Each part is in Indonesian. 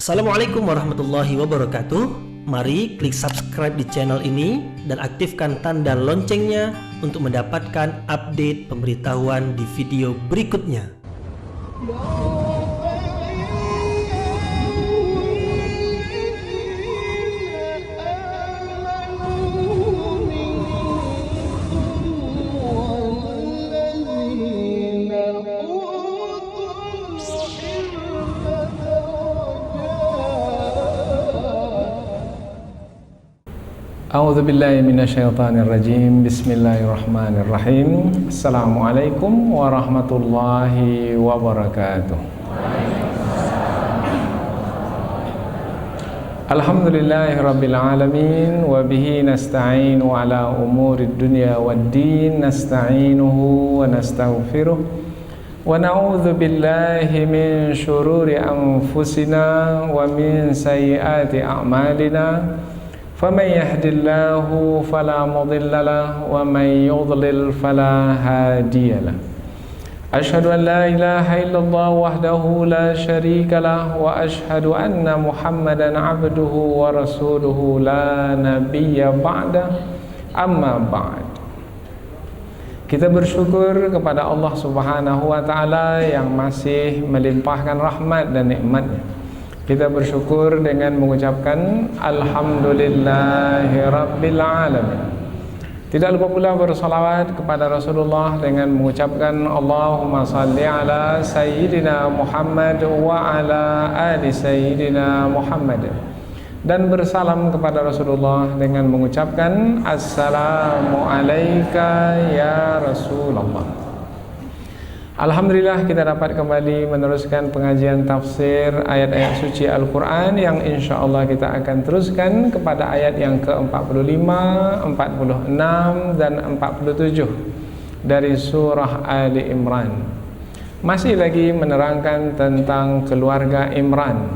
Assalamualaikum warahmatullahi wabarakatuh. Mari klik subscribe di channel ini dan aktifkan tanda loncengnya untuk mendapatkan update pemberitahuan di video berikutnya. A'udzu billahi minasyaitonir rajim. Bismillahirrahmanirrahim. Assalamualaikum warahmatullahi wabarakatuh. Alhamdulillahirabbil alamin wa bihi nasta'inu ala umurid dunya waddin. Nasta'inuhu wa nastaghfiruh wa na'udzu billahi min syururi anfusina wa min sayyiati a'malina. فَمَنْ يَهْدِ اللَّهُ فَلَا مُضِلَّ لَهُ وَمَنْ يُضْلِلْ فَلَا هَادِيَ لَهُ أَشْهَدُ أَنْ لَا إِلَهَ إِلَّا اللَّهُ وَحْدَهُ لَا شَرِيكَ لَهُ وَأَشْهَدُ أَنَّ مُحَمَّدًا عَبْدُهُ وَرَسُولُهُ لَا نَبِيَّ بَعْدَهُ أَمَّا بَعْدُ. Kita bersyukur kepada Allah Subhanahu wa taala yang masih melimpahkan rahmat dan nikmat-Nya. Kita bersyukur dengan mengucapkan Alhamdulillahirabbil alamin. Tidak lupa pula bersalawat kepada Rasulullah dengan mengucapkan Allahumma salli ala Sayyidina Muhammad wa ala ali Sayyidina Muhammad. Dan bersalam kepada Rasulullah dengan mengucapkan Assalamu alayka ya Rasulullah. Alhamdulillah kita dapat kembali meneruskan pengajian tafsir ayat-ayat suci Al-Quran yang insyaAllah kita akan teruskan kepada ayat yang ke-45, 46 dan 47 dari surah Ali Imran. Masih lagi menerangkan tentang keluarga Imran,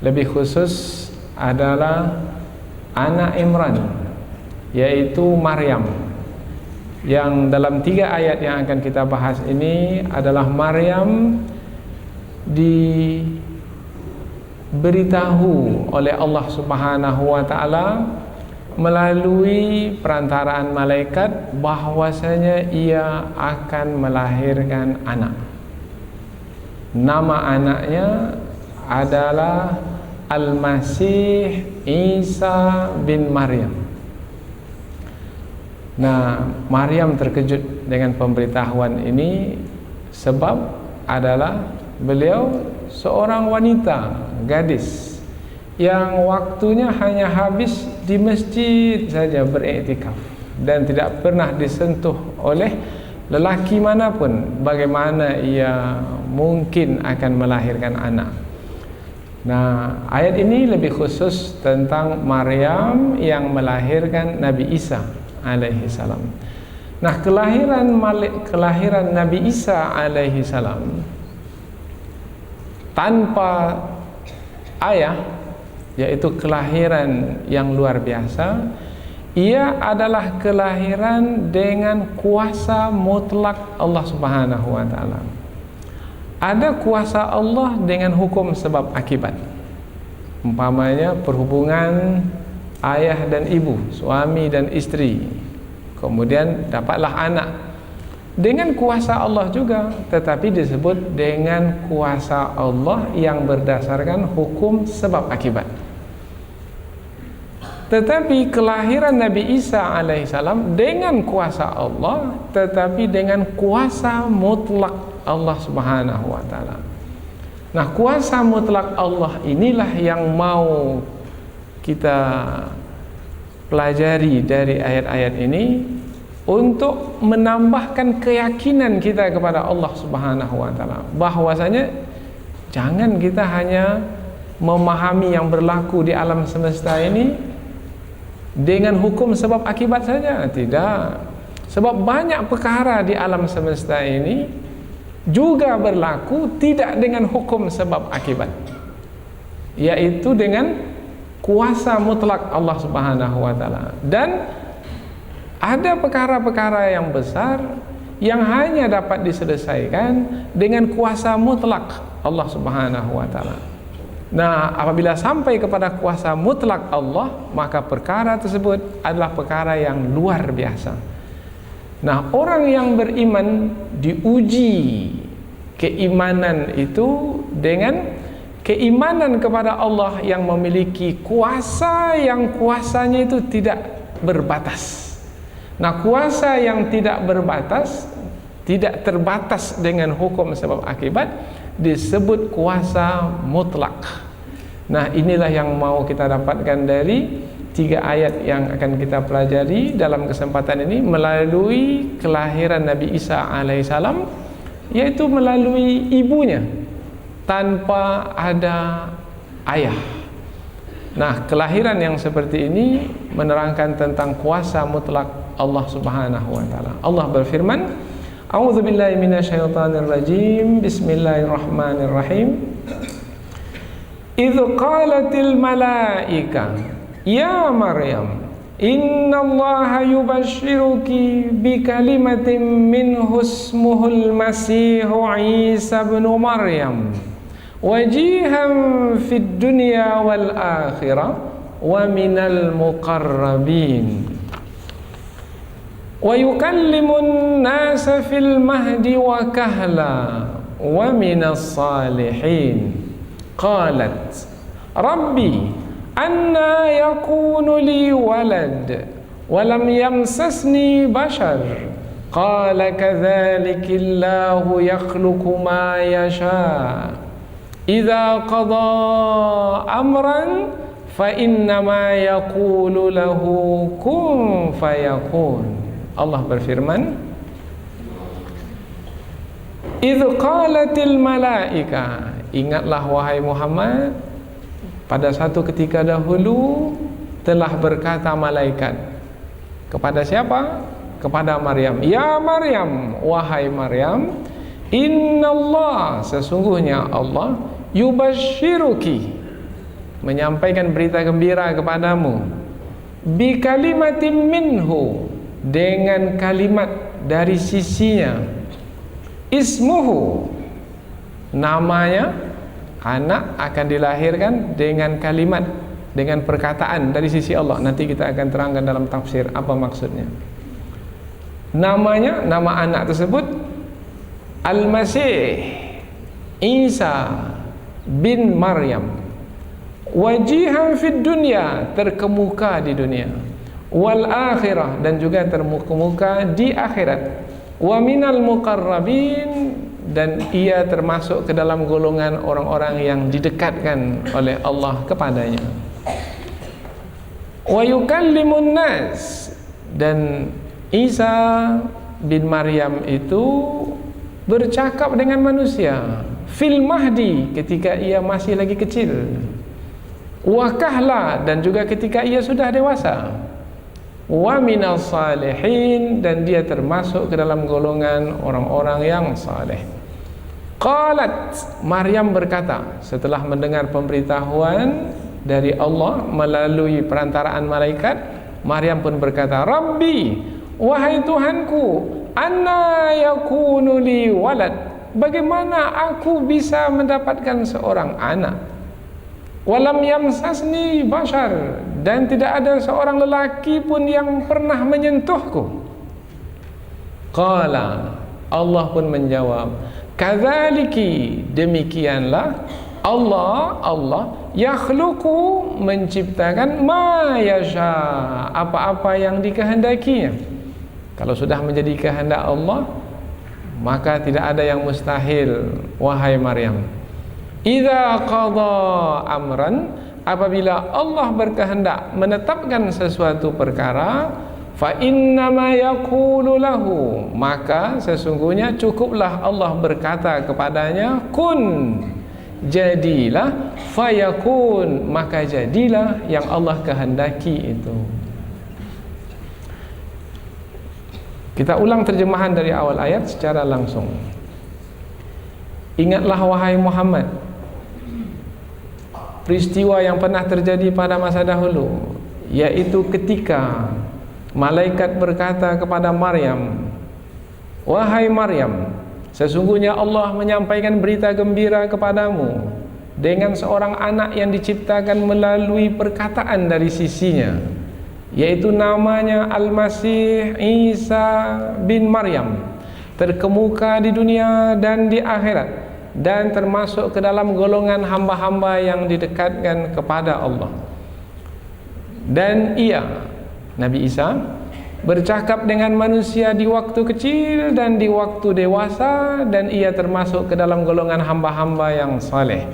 lebih khusus adalah anak Imran, yaitu Maryam. Yang dalam 3 ayat yang akan kita bahas ini adalah Maryam diberitahu oleh Allah Subhanahu wa taala melalui perantaraan malaikat bahwasanya ia akan melahirkan anak. Nama anaknya adalah Al-Masih Isa bin Maryam. Nah, Maryam terkejut dengan pemberitahuan ini sebab adalah beliau seorang wanita, gadis yang waktunya hanya habis di masjid saja beriktikaf dan tidak pernah disentuh oleh lelaki manapun. Bagaimana ia mungkin akan melahirkan anak? Nah, ayat ini lebih khusus tentang Maryam yang melahirkan Nabi Isa alaihi salam. Nah, kelahiran Nabi Isa alaihi salam tanpa ayah, yaitu kelahiran yang luar biasa. Ia adalah kelahiran dengan kuasa mutlak Allah Subhanahu wa taala. Ada kuasa Allah dengan hukum sebab akibat. Umpamanya perhubungan ayah dan ibu, suami dan istri, kemudian dapatlah anak dengan kuasa Allah juga, tetapi disebut dengan kuasa Allah yang berdasarkan hukum sebab akibat. Tetapi kelahiran Nabi Isa alaihissalam dengan kuasa Allah, tetapi dengan kuasa mutlak Allah Subhanahu wa taala. Nah, kuasa mutlak Allah inilah yang mau kita pelajari dari ayat-ayat ini untuk menambahkan keyakinan kita kepada Allah Subhanahu wa taala, bahwasanya jangan kita hanya memahami yang berlaku di alam semesta ini dengan hukum sebab akibat saja. Tidak. Sebab banyak perkara di alam semesta ini juga berlaku tidak dengan hukum sebab akibat, yaitu dengan kuasa mutlak Allah Subhanahu wa taala. Dan ada perkara-perkara yang besar yang hanya dapat diselesaikan dengan kuasa mutlak Allah Subhanahu wa taala. Nah, apabila sampai kepada kuasa mutlak Allah, maka perkara tersebut adalah perkara yang luar biasa. Nah, orang yang beriman diuji keimanan itu dengan keimanan kepada Allah yang memiliki kuasa yang kuasanya itu tidak berbatas. Nah, kuasa yang tidak berbatas, tidak terbatas dengan hukum sebab akibat, disebut kuasa mutlak. Nah, inilah yang mau kita dapatkan dari 3 ayat yang akan kita pelajari dalam kesempatan ini melalui kelahiran Nabi Isa alaihissalam, yaitu melalui ibunya tanpa ada ayah. Nah, kelahiran yang seperti ini menerangkan tentang kuasa mutlak Allah Subhanahu wa taala. Allah berfirman, A'udzu billahi minasyaitonir rajim. Bismillahirrahmanirrahim. Idz qalatil malaika ya Maryam innallaha yubashshiruki bikalimatin minhu ismuhul Masihu Isa ibn Maryam wajihan fid dunya wal akhirah wa minal muqarrabin wa yukallimun nasa fil mahdi wa kahla wa minas salihin. Qalat Rabbi anna yakunu li walad wa lam yamsasni bashar qala kadzalika Allahu yakhluqu ma yasha idza qada amran fa innama yaqulu lahu kun fayakun. Allah berfirman, idz qalatil malaika, ingatlah wahai Muhammad, pada satu ketika dahulu telah berkata malaikat kepada siapa? Kepada Maryam. Ya Maryam, wahai Maryam, innallah, sesungguhnya Allah, yubashshiruki, menyampaikan berita gembira kepadamu, bi kalimatin minhu, dengan kalimat dari sisinya, ismuhu, namanya, anak akan dilahirkan dengan kalimat, dengan perkataan dari sisi Allah. Nanti kita akan terangkan dalam tafsir apa maksudnya. Namanya, nama anak tersebut Al-Masih Isa bin Maryam, wajihan fid dunya, terkemuka di dunia, wal akhirah, dan juga terkemuka di akhirat, wa minal muqarrabin, dan ia termasuk ke dalam golongan orang-orang yang didekatkan oleh Allah kepadanya. Wa yukallimun nas, dan Isa bin Maryam itu bercakap dengan manusia fil mahdi, ketika ia masih lagi kecil, wa kahla, dan juga ketika ia sudah dewasa, wa minas salihin, dan dia termasuk ke dalam golongan orang-orang yang saleh. Qalat, Maryam berkata setelah mendengar pemberitahuan dari Allah melalui perantaraan malaikat, Maryam pun berkata, Rabbi, wahai Tuhanku, anna yakunu li walad, bagaimana aku bisa mendapatkan seorang anak, walam yamsasni bashar, dan tidak ada seorang lelaki pun yang pernah menyentuhku. Qala, Allah pun menjawab, kadzaliki, demikianlah Allah yakhluqu, menciptakan, ma yasha, apa-apa yang dikehendakinya. Kalau sudah menjadi kehendak Allah, maka tidak ada yang mustahil, wahai Maryam. Idza qada amran, apabila Allah berkehendak menetapkan sesuatu perkara, fa innama yaqulu lahu, maka sesungguhnya cukuplah Allah berkata kepadanya, kun, jadilah, fayakun, maka jadilah yang Allah kehendaki itu. Kita ulang terjemahan dari awal ayat secara langsung. Ingatlah wahai Muhammad peristiwa yang pernah terjadi pada masa dahulu, yaitu ketika malaikat berkata kepada Maryam, wahai Maryam, sesungguhnya Allah menyampaikan berita gembira kepadamu, dengan seorang anak yang diciptakan melalui perkataan dari sisinya, yaitu namanya Al-Masih Isa bin Maryam, terkemuka di dunia dan di akhirat, dan termasuk ke dalam golongan hamba-hamba yang didekatkan kepada Allah. Dan ia, Nabi Isa, bercakap dengan manusia di waktu kecil dan di waktu dewasa, dan ia termasuk ke dalam golongan hamba-hamba yang saleh.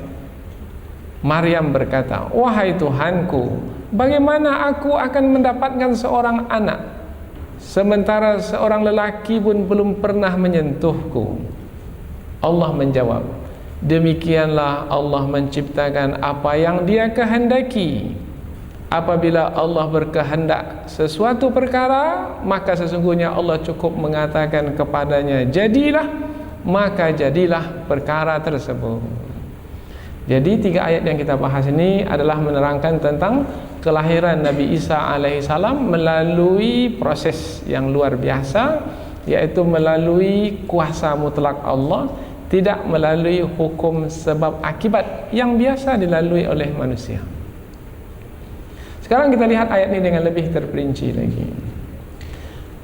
Maryam berkata, "Wahai Tuhanku, bagaimana aku akan mendapatkan seorang anak sementara seorang lelaki pun belum pernah menyentuhku?" Allah menjawab, "Demikianlah Allah menciptakan apa yang Dia kehendaki. Apabila Allah berkehendak sesuatu perkara, maka sesungguhnya Allah cukup mengatakan kepadanya, jadilah, maka jadilah perkara tersebut." Jadi 3 ayat yang kita bahas ini adalah menerangkan tentang kelahiran Nabi Isa alaihissalam melalui proses yang luar biasa, yaitu melalui kuasa mutlak Allah, tidak melalui hukum sebab akibat yang biasa dilalui oleh manusia. Sekarang kita lihat ayat ini dengan lebih terperinci lagi.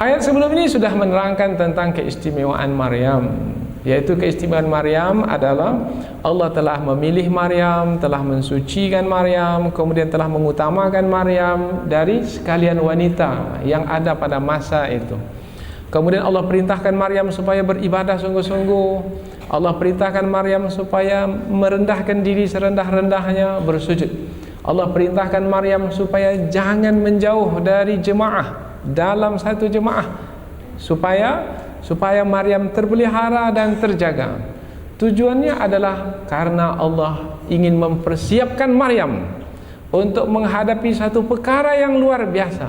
Ayat sebelum ini sudah menerangkan tentang keistimewaan Maryam, yaitu keistimewaan Maryam adalah Allah telah memilih Maryam, telah mensucikan Maryam, kemudian telah mengutamakan Maryam dari sekalian wanita yang ada pada masa itu. Kemudian Allah perintahkan Maryam supaya beribadah sungguh-sungguh. Allah perintahkan Maryam supaya merendahkan diri serendah-rendahnya, bersujud. Allah perintahkan Maryam supaya jangan menjauh dari jemaah, dalam satu jemaah, supaya Maryam terpelihara dan terjaga. Tujuannya adalah karena Allah ingin mempersiapkan Maryam untuk menghadapi satu perkara yang luar biasa.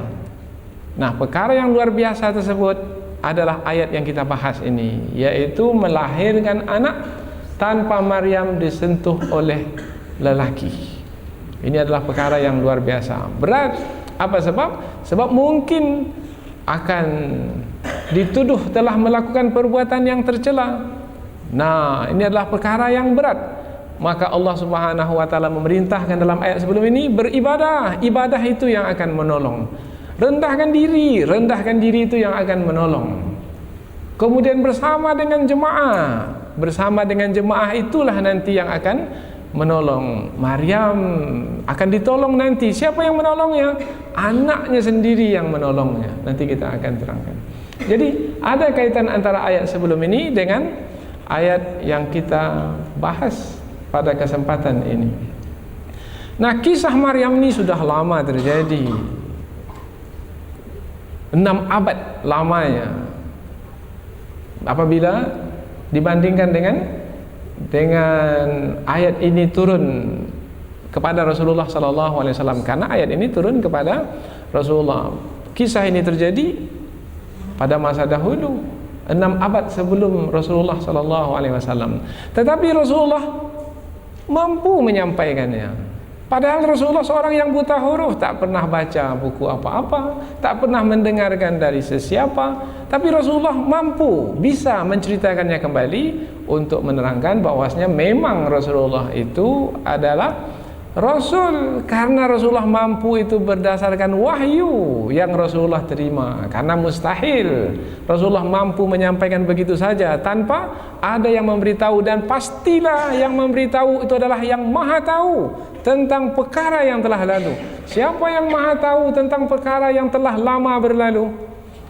Nah, perkara yang luar biasa tersebut adalah ayat yang kita bahas ini, yaitu melahirkan anak tanpa Maryam disentuh oleh lelaki. Ini adalah perkara yang luar biasa, berat. Apa sebab? Sebab mungkin akan dituduh telah melakukan perbuatan yang tercela. Nah, ini adalah perkara yang berat. Maka Allah Subhanahu wa taala memerintahkan dalam ayat sebelum ini beribadah. Ibadah itu yang akan menolong. Rendahkan diri itu yang akan menolong. Kemudian bersama dengan jemaah itulah nanti yang akan menolong. Maryam akan ditolong nanti. Siapa yang menolongnya? Anaknya sendiri yang menolongnya. Nanti kita akan terangkan. Jadi ada kaitan antara ayat sebelum ini dengan ayat yang kita bahas pada kesempatan ini. Nah, kisah Maryam ini sudah lama terjadi, 6 abad lamanya. Apabila dibandingkan dengan ayat ini turun kepada Rasulullah SAW, karena ayat ini turun kepada Rasulullah. Kisah ini terjadi pada masa dahulu, 6 abad sebelum Rasulullah SAW. Tetapi Rasulullah mampu menyampaikannya. Padahal Rasulullah seorang yang buta huruf, tak pernah baca buku apa-apa, tak pernah mendengarkan dari sesiapa. Tapi Rasulullah mampu, bisa menceritakannya kembali untuk menerangkan bahwasanya memang Rasulullah itu adalah Rasul, karena Rasulullah mampu itu berdasarkan wahyu yang Rasulullah terima. Karena mustahil Rasulullah mampu menyampaikan begitu saja tanpa ada yang memberitahu, dan pastilah yang memberitahu itu adalah yang maha tahu tentang perkara yang telah lalu. Siapa yang maha tahu tentang perkara yang telah lama berlalu?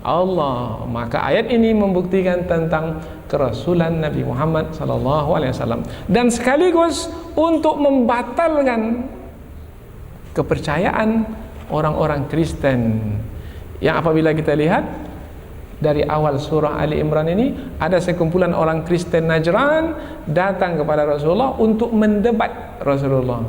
Allah. Maka ayat ini membuktikan tentang kerasulan Nabi Muhammad SAW, dan sekaligus untuk membatalkan kepercayaan orang-orang Kristen yang apabila kita lihat dari awal surah Ali Imran ini, ada sekumpulan orang Kristen Najran datang kepada Rasulullah untuk mendebat Rasulullah,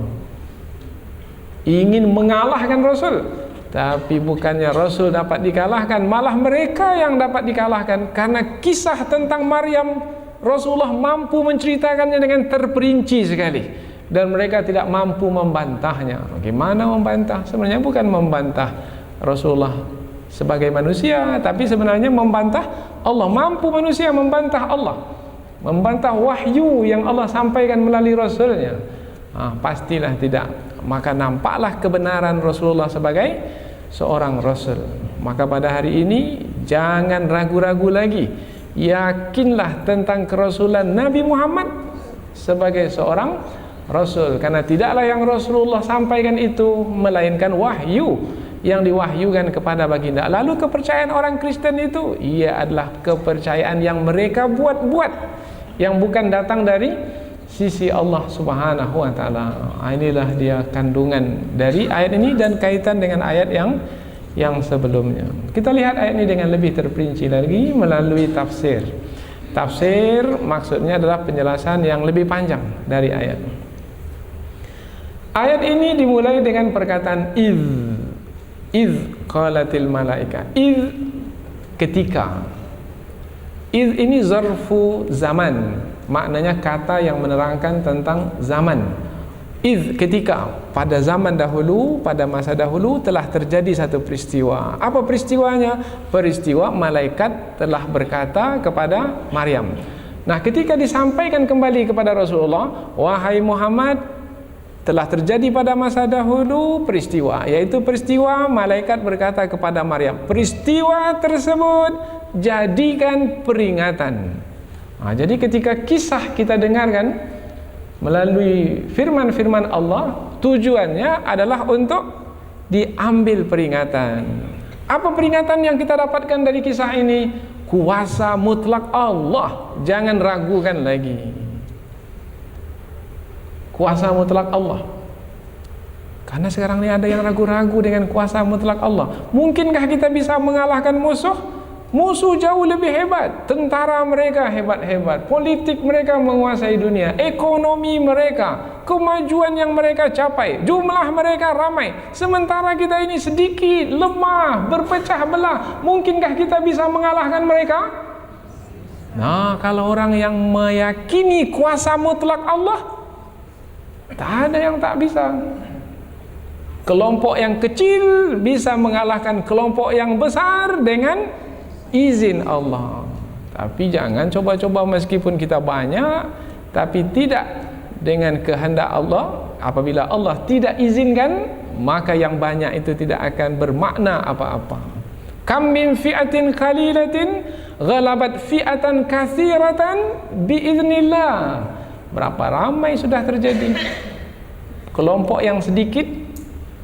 ingin mengalahkan Rasul. Tapi bukannya Rasul dapat dikalahkan, malah mereka yang dapat dikalahkan. Karena kisah tentang Maryam, Rasulullah mampu menceritakannya dengan terperinci sekali, dan mereka tidak mampu membantahnya. Bagaimana membantah? Sebenarnya bukan membantah Rasulullah sebagai manusia, tapi sebenarnya membantah Allah. Mampu manusia membantah Allah, membantah wahyu yang Allah sampaikan melalui Rasulnya. Pastilah tidak. Maka nampaklah kebenaran Rasulullah sebagai seorang Rasul. Maka pada hari ini jangan ragu-ragu lagi, yakinlah tentang kerasulan Nabi Muhammad sebagai seorang Rasul. Karena tidaklah yang Rasulullah sampaikan itu melainkan wahyu yang diwahyukan kepada baginda. Lalu kepercayaan orang Kristen itu, ia adalah kepercayaan yang mereka buat-buat, yang bukan datang dari sisi Allah Subhanahu wa taala. Inilah dia kandungan dari ayat ini dan kaitan dengan ayat yang sebelumnya. Kita lihat ayat ini dengan lebih terperinci lagi melalui tafsir. Tafsir maksudnya adalah penjelasan yang lebih panjang dari ayat. Ayat ini dimulai dengan perkataan iz qalatil malaika. Ketika. Ini zarfu zaman, maknanya kata yang menerangkan tentang zaman. Ketika, pada zaman dahulu, pada masa dahulu telah terjadi satu peristiwa. Apa peristiwanya? Peristiwa malaikat telah berkata kepada Maryam. Nah, ketika disampaikan kembali kepada Rasulullah, wahai Muhammad, telah terjadi pada masa dahulu peristiwa, yaitu peristiwa malaikat berkata kepada Maryam. Peristiwa tersebut jadikan peringatan. Jadi ketika kisah kita dengarkan melalui firman-firman Allah, tujuannya adalah untuk diambil peringatan. Apa peringatan yang kita dapatkan dari kisah ini? Kuasa mutlak Allah, jangan ragukan lagi. Kuasa mutlak Allah. Karena sekarang ini ada yang ragu-ragu dengan kuasa mutlak Allah. Mungkinkah kita bisa mengalahkan musuh? Musuh jauh lebih hebat. Tentara mereka hebat-hebat, politik mereka menguasai dunia, ekonomi mereka, kemajuan yang mereka capai, jumlah mereka ramai. Sementara kita ini sedikit, lemah, berpecah belah. Mungkinkah kita bisa mengalahkan mereka? Nah, kalau orang yang meyakini kuasa mutlak Allah, tak ada yang tak bisa. Kelompok yang kecil bisa mengalahkan kelompok yang besar dengan izin Allah. Tapi jangan coba-coba meskipun kita banyak, tapi tidak dengan kehendak Allah. Apabila Allah tidak izinkan, maka yang banyak itu tidak akan bermakna apa-apa. Kam min fi'atin qalilatin ghalabat fi'atan katsiratan biiznillah. Berapa ramai sudah terjadi kelompok yang sedikit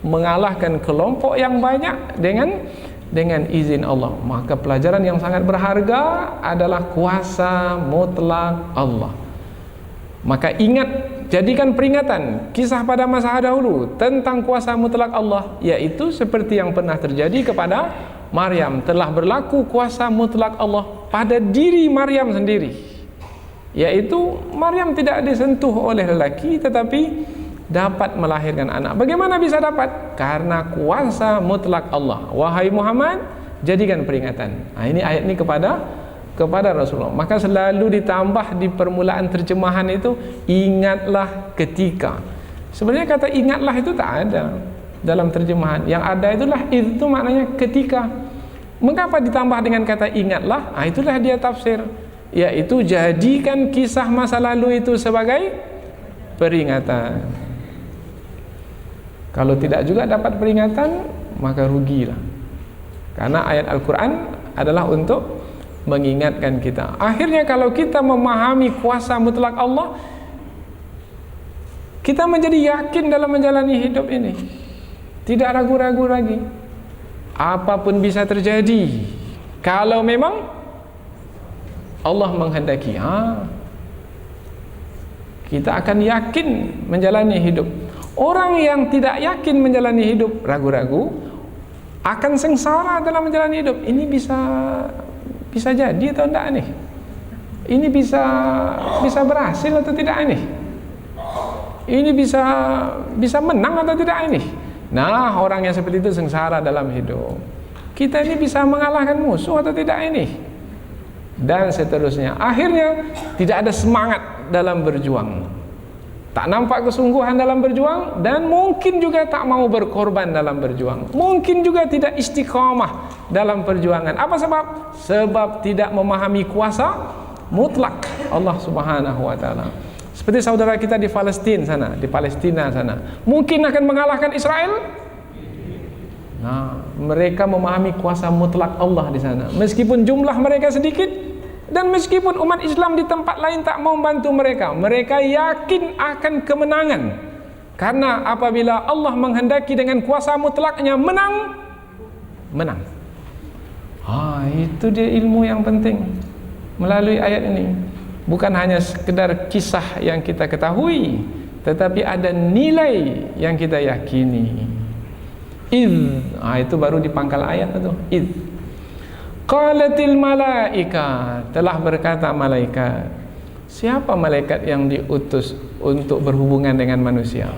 mengalahkan kelompok yang banyak dengan izin Allah. Maka pelajaran yang sangat berharga adalah kuasa mutlak Allah. Maka ingat, jadikan peringatan kisah pada masa dahulu tentang kuasa mutlak Allah, yaitu seperti yang pernah terjadi kepada Maryam. Telah berlaku kuasa mutlak Allah pada diri Maryam sendiri, yaitu Maryam tidak disentuh oleh lelaki tetapi dapat melahirkan anak. Bagaimana bisa dapat? Karena kuasa mutlak Allah. Wahai Muhammad, jadikan peringatan. Ini ayat ini kepada Rasulullah. Maka selalu ditambah di permulaan terjemahan itu, ingatlah ketika. Sebenarnya kata ingatlah itu tak ada dalam terjemahan. Yang ada itulah itu maknanya ketika. Mengapa ditambah dengan kata ingatlah? Itulah dia tafsir, yaitu jadikan kisah masa lalu itu sebagai peringatan. Kalau tidak juga dapat peringatan, maka rugilah. Karena ayat Al-Quran adalah untuk mengingatkan kita. Akhirnya kalau kita memahami kuasa mutlak Allah, kita menjadi yakin dalam menjalani hidup ini. Tidak ragu-ragu lagi. Apapun bisa terjadi kalau memang Allah menghendaki. Kita akan yakin menjalani hidup. Orang yang tidak yakin menjalani hidup, ragu-ragu, akan sengsara dalam menjalani hidup. Ini bisa jadi atau tidak nih? Ini bisa berhasil atau tidak ini? Ini bisa menang atau tidak ini? Nah, orang yang seperti itu sengsara dalam hidup. Kita ini bisa mengalahkan musuh atau tidak ini? Dan seterusnya. Akhirnya tidak ada semangat dalam berjuang. Tak nampak kesungguhan dalam berjuang, dan mungkin juga tak mau berkorban dalam berjuang. Mungkin juga tidak istiqamah dalam perjuangan. Apa sebab? Sebab tidak memahami kuasa mutlak Allah Subhanahu wa taala. Seperti saudara kita di Palestina sana, mungkin akan mengalahkan Israel? Nah, mereka memahami kuasa mutlak Allah di sana. Meskipun jumlah mereka sedikit, dan meskipun umat Islam di tempat lain tak mau bantu mereka, mereka yakin akan kemenangan. Karena apabila Allah menghendaki dengan kuasa mutlaknya menang. Itu dia ilmu yang penting melalui ayat ini. Bukan hanya sekedar kisah yang kita ketahui, tetapi ada nilai yang kita yakini. Itu baru di pangkal ayat itu. Qalatil malaika, telah berkata malaikat. Siapa malaikat yang diutus untuk berhubungan dengan manusia?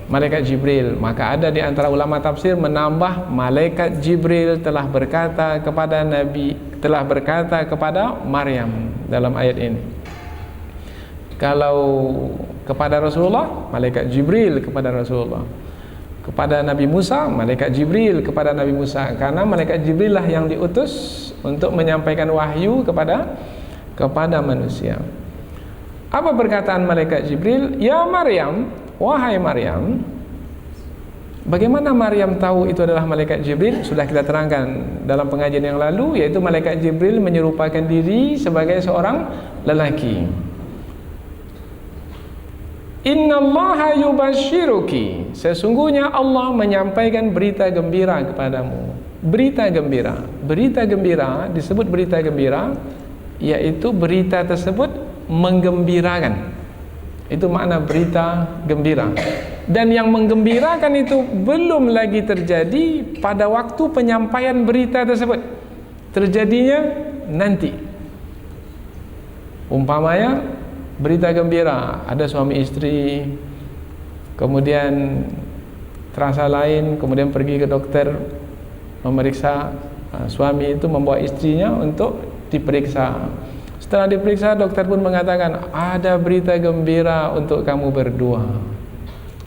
Malaikat Jibril. Maka ada di antara ulama tafsir menambah malaikat Jibril telah berkata kepada Maryam dalam ayat ini. Kalau kepada Rasulullah, malaikat Jibril kepada Rasulullah. Kepada Nabi Musa, malaikat Jibril kepada Nabi Musa. Karena malaikat Jibril lah yang diutus untuk menyampaikan wahyu kepada manusia. Apa perkataan malaikat Jibril? Ya Maryam, wahai Maryam. Bagaimana Maryam tahu itu adalah malaikat Jibril? Sudah kita terangkan dalam pengajian yang lalu, yaitu malaikat Jibril menyerupakan diri sebagai seorang lelaki. Innallaha yubashiruki, sesungguhnya Allah menyampaikan berita gembira kepadamu. Berita gembira disebut berita gembira, yaitu berita tersebut menggembirakan. Itu makna berita gembira. Dan yang menggembirakan itu belum lagi terjadi pada waktu penyampaian berita tersebut. Terjadinya nanti. Umpamanya berita gembira, ada suami istri, kemudian terasa lain, kemudian pergi ke dokter memeriksa. Suami itu membawa istrinya untuk diperiksa. Setelah diperiksa, dokter pun mengatakan ada berita gembira untuk kamu berdua,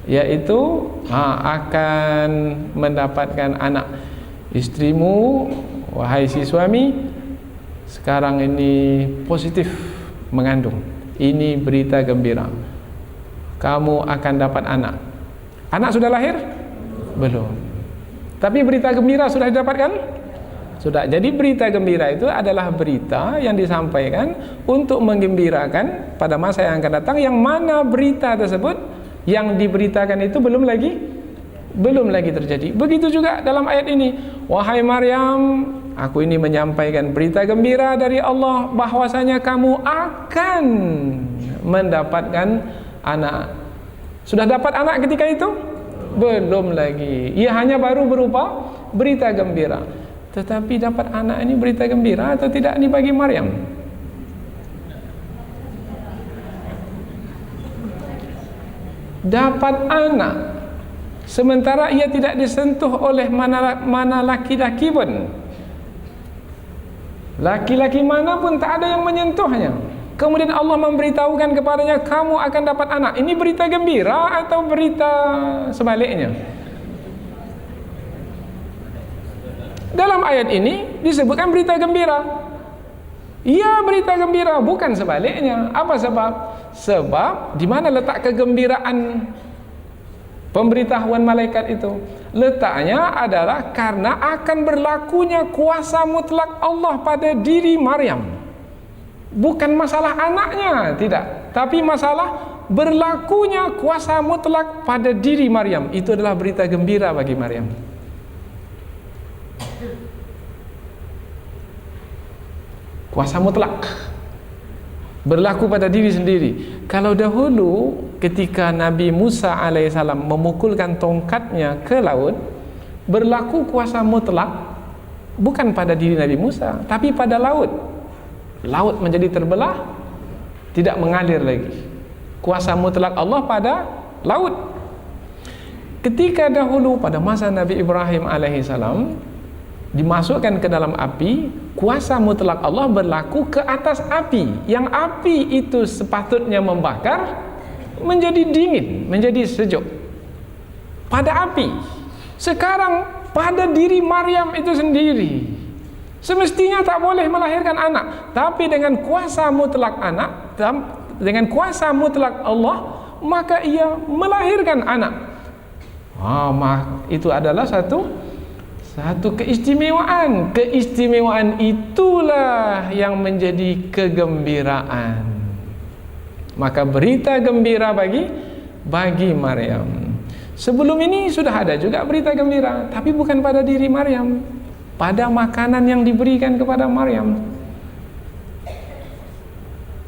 yaitu akan mendapatkan anak. Istrimu, wahai si suami, sekarang ini positif mengandung. Ini berita gembira, kamu akan dapat anak. Anak sudah lahir? Belum. Tapi berita gembira sudah didapatkan? Sudah. Jadi berita gembira itu adalah berita yang disampaikan untuk menggembirakan pada masa yang akan datang, yang mana berita tersebut yang diberitakan itu belum lagi terjadi. Begitu juga dalam ayat ini, wahai Maryam, aku ini menyampaikan berita gembira dari Allah bahwasanya kamu akan mendapatkan anak. Sudah dapat anak ketika itu? Belum lagi. Ia hanya baru berupa berita gembira. Tetapi dapat anak ini berita gembira atau tidak ini bagi Maryam? Dapat anak sementara ia tidak disentuh oleh mana laki-laki pun. Laki-laki mana pun tak ada yang menyentuhnya. Kemudian Allah memberitahukan kepadanya, kamu akan dapat anak. Ini berita gembira atau berita sebaliknya? Dalam ayat ini disebutkan berita gembira. Ya, berita gembira, bukan sebaliknya. Apa sebab? Sebab di mana letak kegembiraan pemberitahuan malaikat itu? Letaknya adalah karena akan berlakunya kuasa mutlak Allah pada diri Maryam. Bukan masalah anaknya, tidak. Tapi masalah berlakunya kuasa mutlak pada diri Maryam. Itu adalah berita gembira bagi Maryam. Kuasa mutlak berlaku pada diri sendiri. Kalau dahulu ketika Nabi Musa alaihissalam memukulkan tongkatnya ke laut, berlaku kuasa mutlak bukan pada diri Nabi Musa, tapi pada laut. Laut menjadi terbelah, tidak mengalir lagi. Kuasa mutlak Allah pada laut. Ketika dahulu pada masa Nabi Ibrahim alaihissalam dimasukkan ke dalam api, kuasa mutlak Allah berlaku ke atas api. Yang api itu sepatutnya membakar menjadi dingin, menjadi sejuk pada api. Sekarang pada diri Maryam itu sendiri. Semestinya tak boleh melahirkan anak, tapi dengan kuasa mutlak anak, dengan kuasa mutlak Allah, maka ia melahirkan anak. Itu adalah satu keistimewaan. Keistimewaan itulah yang menjadi kegembiraan. Maka berita gembira bagi Maryam. Sebelum ini sudah ada juga berita gembira, tapi bukan pada diri Maryam, pada makanan yang diberikan kepada Maryam,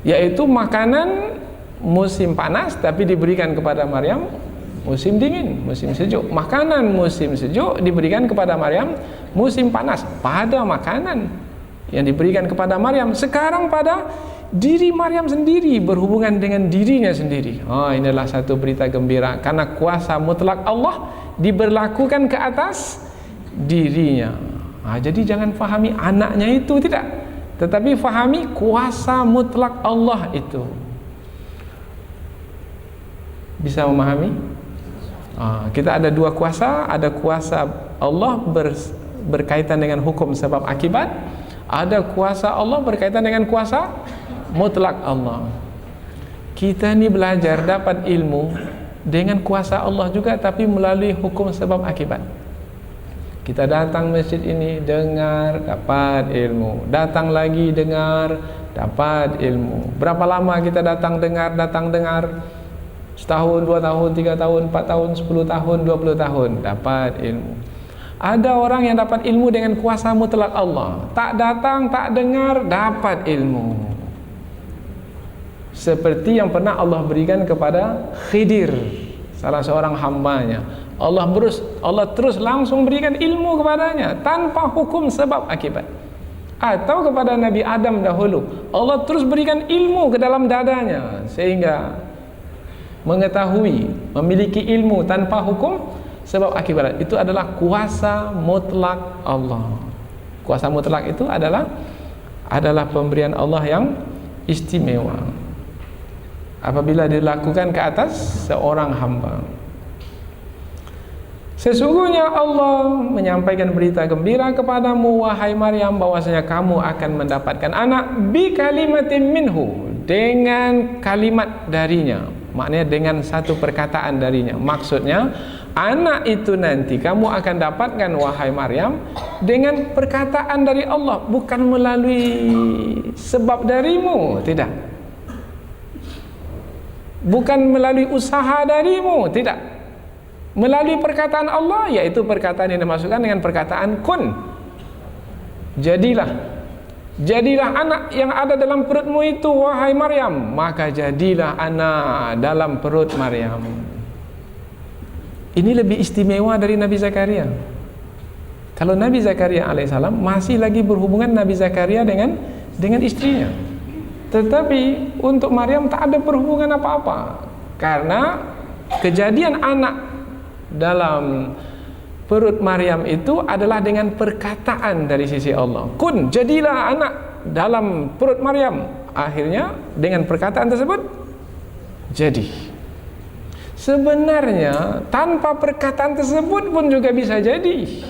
yaitu makanan musim panas tapi diberikan kepada Maryam musim dingin, musim sejuk. Makanan musim sejuk diberikan kepada Maryam musim panas. Pada makanan yang diberikan kepada Maryam, sekarang pada diri Maryam sendiri, berhubungan dengan dirinya sendiri. Inilah satu berita gembira, karena kuasa mutlak Allah diberlakukan ke atas dirinya. Jadi jangan fahami anaknya itu, tidak, tetapi fahami kuasa mutlak Allah itu. Bisa memahami? Kita ada dua kuasa. Ada kuasa Allah berkaitan dengan hukum sebab akibat. Ada kuasa Allah berkaitan dengan kuasa mutlak Allah. Kita ni belajar dapat ilmu dengan kuasa Allah juga, tapi melalui hukum sebab akibat. Kita datang masjid ini, dengar, dapat ilmu. Datang lagi, dengar, dapat ilmu. Berapa lama kita datang dengar? Setahun, 2 tahun, 3 tahun, 4 tahun, 10 tahun, 20 tahun, dapat ilmu. Ada orang yang dapat ilmu dengan kuasa mutlak Allah. Tak datang, tak dengar, dapat ilmu. Seperti yang pernah Allah berikan kepada Khidir, salah seorang hambanya. Allah terus langsung berikan ilmu kepadanya tanpa hukum sebab akibat. Atau kepada Nabi Adam dahulu, Allah terus berikan ilmu ke dalam dadanya, sehingga mengetahui, memiliki ilmu tanpa hukum sebab akibat. Itu adalah kuasa mutlak Allah. Kuasa mutlak itu adalah pemberian Allah yang istimewa apabila dilakukan ke atas seorang hamba. Sesungguhnya Allah menyampaikan berita gembira kepadamu, wahai Maryam, bahwasanya kamu akan mendapatkan anak bi kalimatin minhu, dengan kalimat darinya. Maknanya dengan satu perkataan darinya. Maksudnya anak itu nanti kamu akan dapatkan, wahai Maryam, dengan perkataan dari Allah, bukan melalui sebab darimu, tidak. Bukan melalui usaha darimu, tidak. Melalui perkataan Allah, yaitu perkataan yang dimasukkan dengan perkataan kun. Jadilah anak yang ada dalam perutmu itu, wahai Maryam. Maka jadilah anak dalam perut Maryam. Ini lebih istimewa dari Nabi Zakaria. Kalau Nabi Zakaria alaihissalam masih lagi berhubungan Nabi Zakaria dengan istrinya. Tetapi untuk Maryam tak ada perhubungan apa-apa, karena kejadian anak dalam perut Maryam itu adalah dengan perkataan dari sisi Allah. Kun, jadilah anak dalam perut Maryam. Akhirnya dengan perkataan tersebut jadi. Sebenarnya tanpa perkataan tersebut pun juga bisa jadi.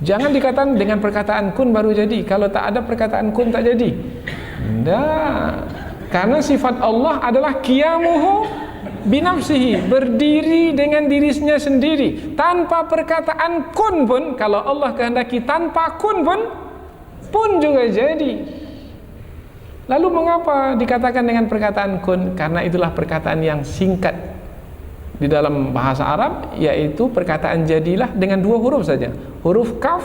Jangan dikatakan dengan perkataan kun baru jadi. Kalau tak ada perkataan kun tak jadi. Tidak. Karena sifat Allah adalah qiyamuhu binafsihi, berdiri dengan dirinya sendiri. Tanpa perkataan kun pun, kalau Allah kehendaki tanpa kun pun juga jadi. Lalu mengapa dikatakan dengan perkataan kun? Karena itulah perkataan yang singkat di dalam bahasa Arab, yaitu perkataan jadilah dengan 2 huruf saja, huruf kaf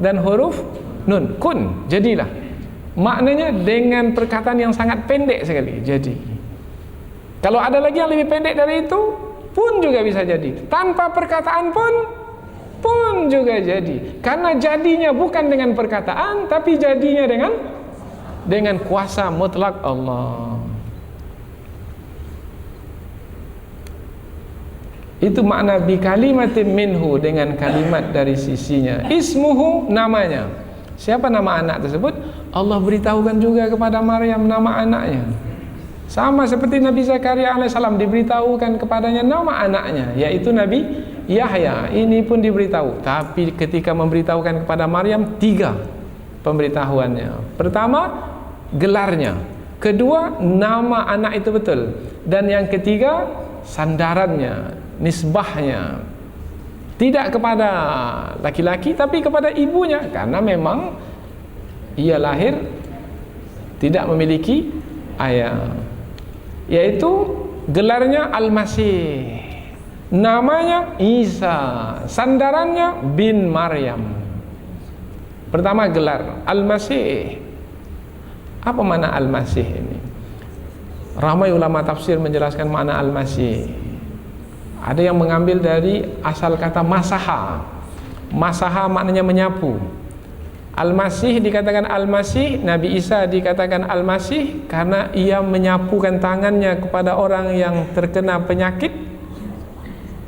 dan huruf nun. Kun, jadilah. Maknanya dengan perkataan yang sangat pendek sekali, jadi. Kalau ada lagi yang lebih pendek dari itu pun juga bisa jadi. Tanpa perkataan pun juga jadi. Karena jadinya bukan dengan perkataan, tapi jadinya dengan kuasa mutlak Allah. Itu makna bi kalimatin minhu, dengan kalimat dari sisinya. Ismuhu, namanya. Siapa nama anak tersebut? Allah beritahukan juga kepada Maryam nama anaknya. Sama seperti Nabi Zakaria alaihissalam diberitahukan kepadanya nama anaknya, yaitu Nabi Yahya. Ini pun diberitahu. Tapi ketika memberitahukan kepada Maryam, 3 pemberitahuannya. Pertama, gelarnya. Kedua, nama anak itu betul. Dan yang ketiga, sandarannya, nisbahnya tidak kepada laki-laki tapi kepada ibunya, karena memang ia lahir tidak memiliki ayah. Yaitu gelarnya Al-Masih, namanya Isa, sandarannya bin Maryam. Pertama gelar Al-Masih. Apa makna Al-Masih ini? Ramai ulama tafsir menjelaskan makna Al-Masih. Ada yang mengambil dari asal kata masaha. Masaha maknanya menyapu. Al-Masih dikatakan Al-Masih, Nabi Isa dikatakan Al-Masih karena ia menyapukan tangannya kepada orang yang terkena penyakit.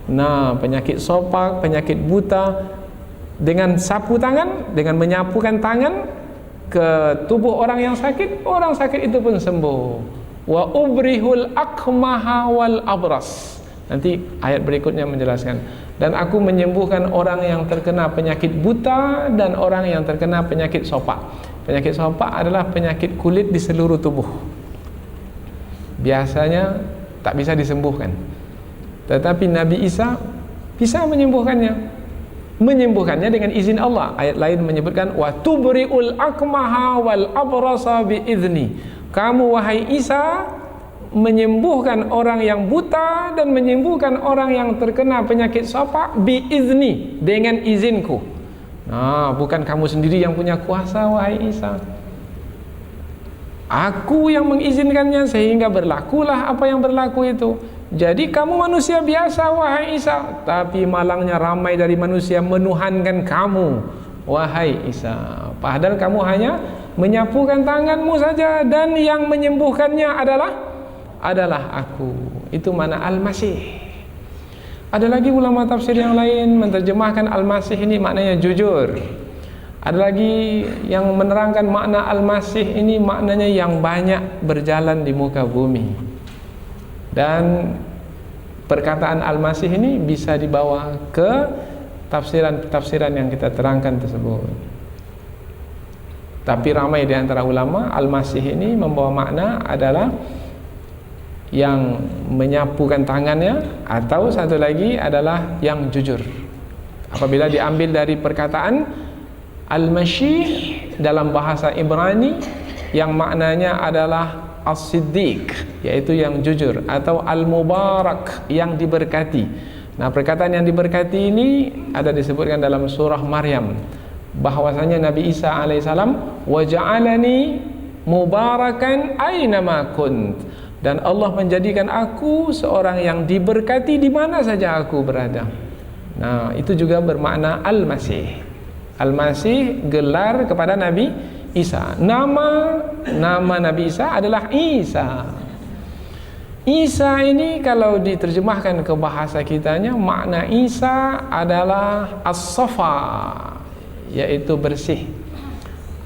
Nah, penyakit sopak, penyakit buta, dengan sapu tangan, dengan menyapukan tangan ke tubuh orang yang sakit, orang sakit itu pun sembuh. Wa ubrihul akmaha wal abras. Nanti ayat berikutnya menjelaskan. Dan aku menyembuhkan orang yang terkena penyakit buta dan orang yang terkena penyakit sopak. Penyakit sopak adalah penyakit kulit di seluruh tubuh. Biasanya tak bisa disembuhkan. Tetapi Nabi Isa bisa menyembuhkannya. Menyembuhkannya dengan izin Allah. Ayat lain menyebutkan wa tubri'ul akmaha wal abrasa biizni. Kamu wahai Isa menyembuhkan orang yang buta dan menyembuhkan orang yang terkena penyakit sopak biizni, dengan izinku. Nah, bukan kamu sendiri yang punya kuasa wahai Isa. Aku yang mengizinkannya sehingga berlakulah apa yang berlaku itu. Jadi kamu manusia biasa wahai Isa, tapi malangnya ramai dari manusia menuhankan kamu wahai Isa. Padahal kamu hanya menyapukan tanganmu saja dan yang menyembuhkannya adalah aku. Itu mana Al-Masih. Ada lagi ulama tafsir yang lain menerjemahkan Al-Masih ini maknanya jujur. Ada lagi yang menerangkan makna Al-Masih ini maknanya yang banyak berjalan di muka bumi. Dan perkataan Al-Masih ini bisa dibawa ke tafsiran-tafsiran yang kita terangkan tersebut. Tapi ramai di antara ulama Al-Masih ini membawa makna adalah yang menyapukan tangannya, atau satu lagi adalah yang jujur. Apabila diambil dari perkataan Al-Masih dalam bahasa Ibrani yang maknanya adalah As-Siddiq, yaitu yang jujur, atau Al-Mubarak, yang diberkati. Nah, perkataan yang diberkati ini ada disebutkan dalam surah Maryam, bahwasanya Nabi Isa alaihissalam wa ja'alani mubarakan aynama kunt, dan Allah menjadikan aku seorang yang diberkati di mana saja aku berada. Nah, itu juga bermakna Al-Masih. Al-Masih gelar kepada Nabi Isa. Nama Nabi Isa adalah Isa. Isa ini kalau diterjemahkan ke bahasa kitanya, makna Isa adalah as-safa, yaitu bersih,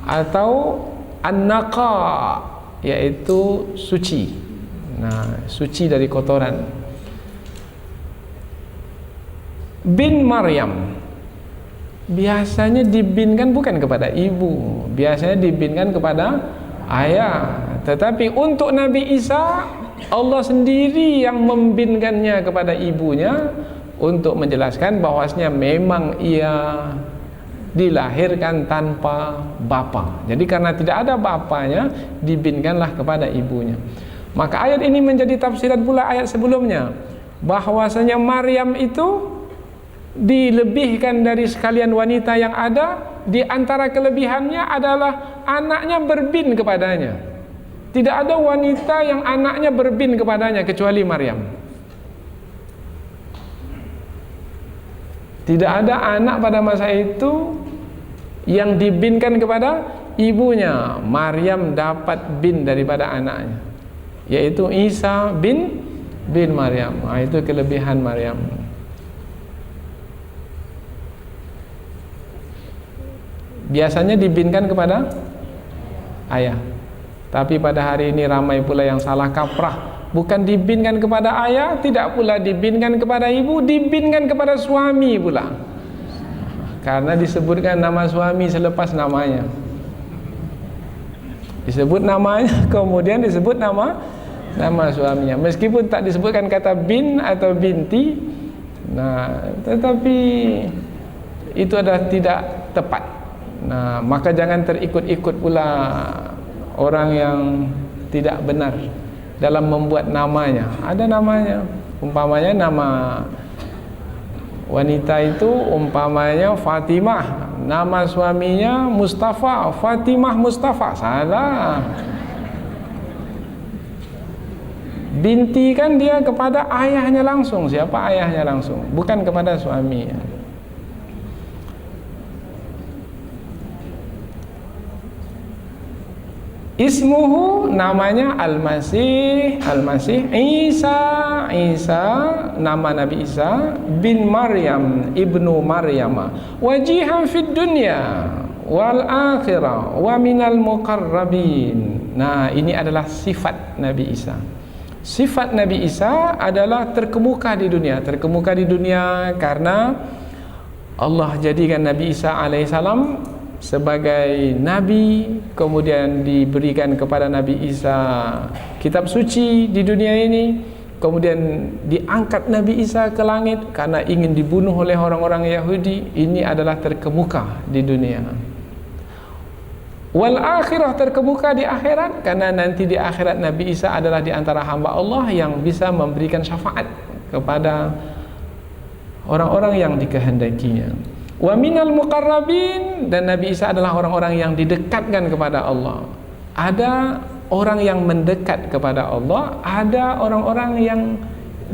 atau an-naqa, yaitu suci. Nah, suci dari kotoran. Bin Maryam biasanya dibinkan bukan kepada ibu, biasanya dibinkan kepada ayah. Tetapi untuk Nabi Isa, Allah sendiri yang membinkannya kepada ibunya untuk menjelaskan bahwasanya memang ia dilahirkan tanpa bapa. Jadi karena tidak ada bapanya, dibinkanlah kepada ibunya. Maka ayat ini menjadi tafsiran pula ayat sebelumnya, bahwasanya Maryam itu dilebihkan dari sekalian wanita yang ada. Di antara kelebihannya adalah anaknya berbin kepadanya. Tidak ada wanita yang anaknya berbin kepadanya kecuali Maryam. Tidak ada anak pada masa itu yang dibinkan kepada ibunya. Maryam dapat bin daripada anaknya, yaitu Isa bin Maryam. Nah, itu kelebihan Maryam. Biasanya dibinkan kepada ayah. Tapi pada hari ini ramai pula yang salah kaprah. Bukan dibinkan kepada ayah, tidak pula dibinkan kepada ibu, dibinkan kepada suami pula. Karena disebutkan nama suami selepas namanya. Disebut namanya, kemudian disebut nama suaminya. Meskipun tak disebutkan kata bin atau binti, nah, tetapi itu adalah tidak tepat. Nah, maka jangan terikut-ikut pula orang yang tidak benar dalam membuat namanya. Ada namanya, umpamanya nama wanita itu umpamanya Fatimah, nama suaminya Mustafa, Fatimah Mustafa, salah. Binti kan dia kepada ayahnya langsung. Siapa ayahnya langsung? Bukan kepada suaminya. Ismuhu, namanya Al-Masih, Isa, nama Nabi Isa bin Maryam, ibnu Maryam, wajihan fid dunya wal akhirah wa minal muqarrabin. Nah, ini adalah sifat Nabi Isa. Sifat Nabi Isa adalah terkemuka di dunia karena Allah jadikan Nabi Isa alaihissalam sebagai nabi, kemudian diberikan kepada Nabi Isa kitab suci di dunia ini, kemudian diangkat Nabi Isa ke langit karena ingin dibunuh oleh orang-orang Yahudi. Ini adalah terkemuka di dunia. Wal akhirah, terkemuka di akhirat karena nanti di akhirat Nabi Isa adalah di antara hamba Allah yang bisa memberikan syafaat kepada orang-orang yang dikehendakinya. Wa minal muqarrabin, dan Nabi Isa adalah orang-orang yang didekatkan kepada Allah. Ada orang yang mendekat kepada Allah, ada orang-orang yang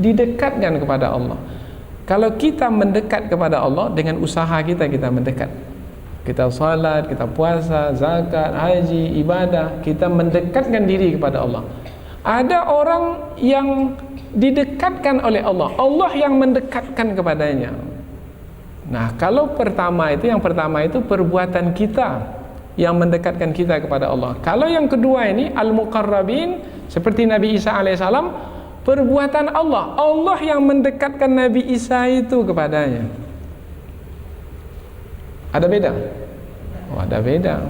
didekatkan kepada Allah. Kalau kita mendekat kepada Allah dengan usaha kita mendekat. Kita salat, kita puasa, zakat, haji, ibadah, kita mendekatkan diri kepada Allah. Ada orang yang didekatkan oleh Allah, Allah yang mendekatkan kepadanya. Nah, kalau yang pertama itu perbuatan kita yang mendekatkan kita kepada Allah. Kalau yang kedua ini al-muqarrabin, seperti Nabi Isa alaihissalam, perbuatan Allah, Allah yang mendekatkan Nabi Isa itu kepadanya. Ada beda? Oh, ada beda.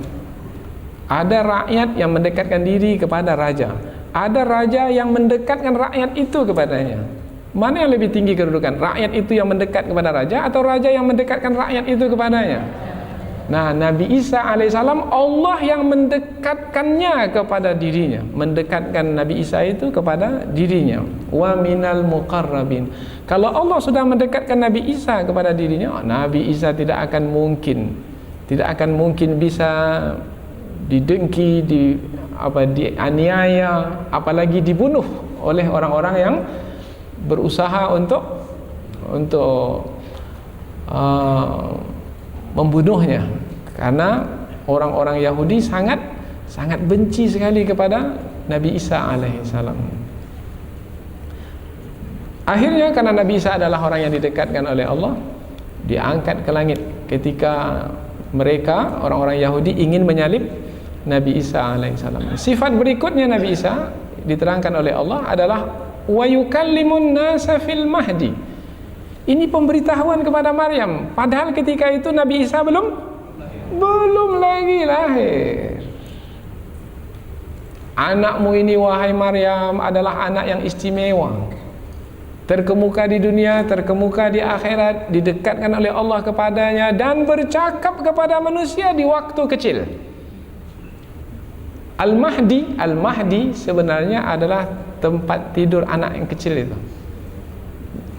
Ada rakyat yang mendekatkan diri kepada raja, ada raja yang mendekatkan rakyat itu kepadanya. Mana yang lebih tinggi kedudukan? Rakyat itu yang mendekat kepada raja atau raja yang mendekatkan rakyat itu kepadanya? Nah, Nabi Isa alaihissalam, Allah yang mendekatkannya kepada dirinya, mendekatkan Nabi Isa itu kepada dirinya. Wa minal muqarrabin. Kalau Allah sudah mendekatkan Nabi Isa kepada dirinya, Nabi Isa tidak akan mungkin bisa didengki, dianiaya, apalagi dibunuh oleh orang-orang yang berusaha untuk membunuhnya, karena orang-orang Yahudi sangat benci sekali kepada Nabi Isa alaihissalam. Akhirnya karena Nabi Isa adalah orang yang didekatkan oleh Allah, diangkat ke langit ketika mereka orang-orang Yahudi ingin menyalib Nabi Isa alaihissalam. Sifat berikutnya Nabi Isa diterangkan oleh Allah adalah wa yukallimun nasa fil mahdi. Ini pemberitahuan kepada Maryam, padahal ketika itu Nabi Isa belum lagi lahir. Anakmu ini wahai Maryam adalah anak yang istimewa, terkemuka di dunia, terkemuka di akhirat, didekatkan oleh Allah kepadanya dan bercakap kepada manusia di waktu kecil. Al-Mahdi sebenarnya adalah tempat tidur anak yang kecil itu.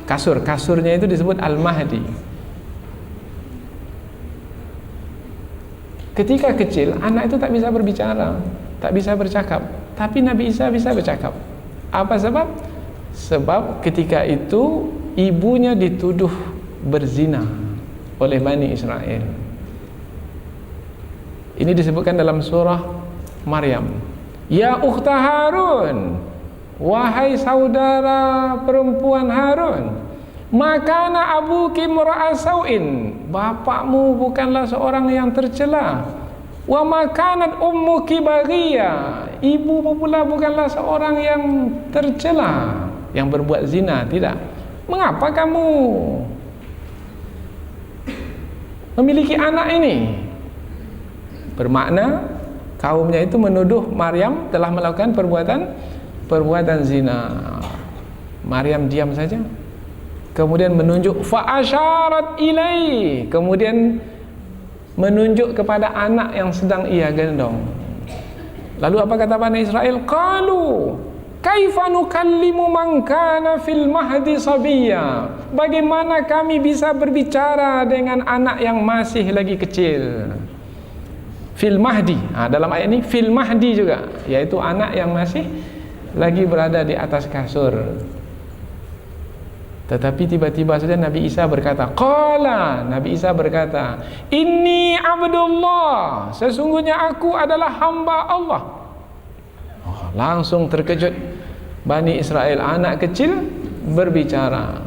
Kasurnya itu disebut Al-Mahdi. Ketika kecil, anak itu tak bisa berbicara, tak bisa bercakap, tapi Nabi Isa bisa bercakap. Apa sebab? Sebab ketika itu ibunya dituduh berzina oleh Bani Israel. Ini disebutkan dalam surah Maryam. Ya ukhta Harun, wahai saudara perempuan Harun, makana abuki mura'asauin, bapakmu bukanlah seorang yang tercela. Wa makanat ummuki baghiya, ibumu pula bukanlah seorang yang tercela, yang berbuat zina, tidak. Mengapa kamu memiliki anak ini? Bermakna Kaumnya itu menuduh Maryam telah melakukan perbuatan zina. Maryam diam saja. Kemudian menunjuk, fa asyarat ilai, kemudian menunjuk kepada anak yang sedang ia gendong. Lalu apa kata Bani Israel? Qalu kaifa nukallimu man kana fil mahdi sabiyya. Bagaimana kami bisa berbicara dengan anak yang masih lagi kecil? Fil mahdi. Dalam ayat ini fil mahdi juga, yaitu anak yang masih lagi berada di atas kasur. Tetapi tiba-tiba saja Nabi Isa berkata, qala, Nabi Isa berkata, inni abdullah, sesungguhnya aku adalah hamba Allah. Langsung terkejut Bani Israel, anak kecil berbicara.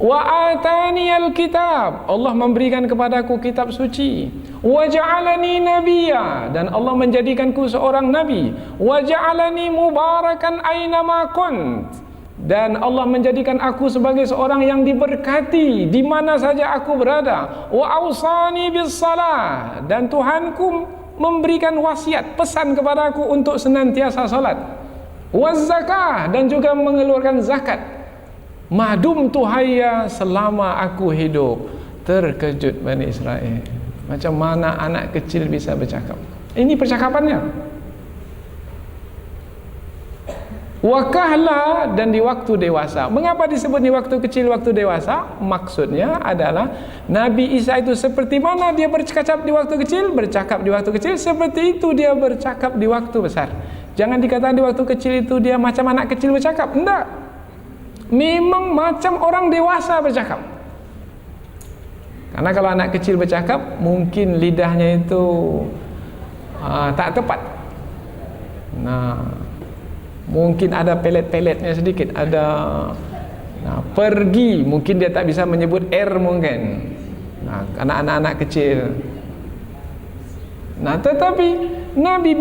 Wa ataniyal kitab, Allah memberikan kepadaku kitab suci. Wa ja'alani nabiyya, dan Allah menjadikanku seorang nabi. Wa ja'alani mubarakan aynama kunt, dan Allah menjadikan aku sebagai seorang yang diberkati di mana saja aku berada. Wa ausani bis salah, dan Tuhanku memberikan wasiat, pesan kepadaku untuk senantiasa salat. Wa zakah, dan juga mengeluarkan zakat. Madum tuhaya, selama aku hidup. Terkejut Bani Israel. Macam mana anak kecil bisa bercakap? Ini percakapannya. Wakahla, dan di waktu dewasa. Mengapa disebut di waktu kecil, waktu dewasa? Maksudnya adalah Nabi Isa itu seperti mana dia bercakap di waktu kecil, bercakap di waktu kecil, seperti itu dia bercakap di waktu besar. Jangan dikatakan di waktu kecil itu dia macam anak kecil bercakap. Enggak. Memang macam orang dewasa bercakap. Karena kalau anak kecil bercakap, mungkin lidahnya itu tak tepat. Mungkin ada pelet-peletnya sedikit, ada pergi, mungkin dia tak bisa menyebut R mungkin. Karena anak-anak kecil. Tetapi Nabi